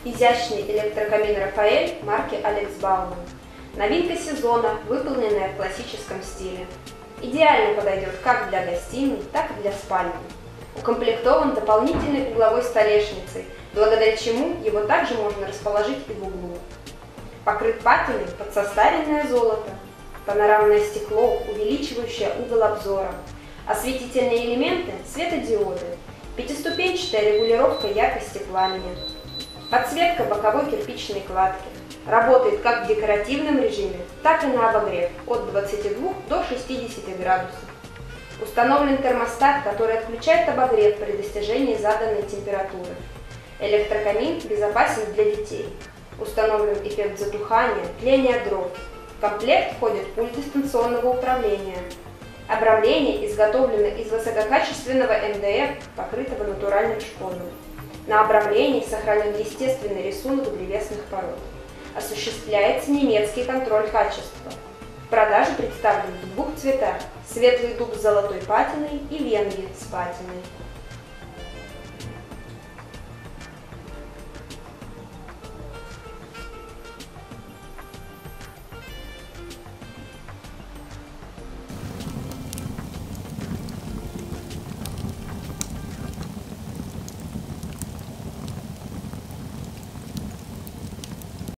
Изящный электрокамин Рафаэль марки Алекс Бауман. Новинка сезона, выполненная в классическом стиле. Идеально подойдет как для гостиной, так и для спальни. Укомплектован дополнительной угловой столешницей, благодаря чему его также можно расположить и в углу. Покрыт патиной под состаренное золото. Панорамное стекло, увеличивающее угол обзора. Осветительные элементы – светодиоды. Пятиступенчатая регулировка яркости пламени. Подсветка боковой кирпичной кладки. Работает как в декоративном режиме, так и на обогрев от 22 до 60 градусов. Установлен термостат, который отключает обогрев при достижении заданной температуры. Электрокамин безопасен для детей. Установлен эффект затухания, тления дров. В комплект входит пульт дистанционного управления. Обрамление изготовлено из высококачественного МДФ, покрытого натуральным шпоном. На обрамлении сохранен естественный рисунок древесных пород. Осуществляется немецкий контроль качества. В продаже представлен в двух цветах – светлый дуб с золотой патиной и венгер с патиной.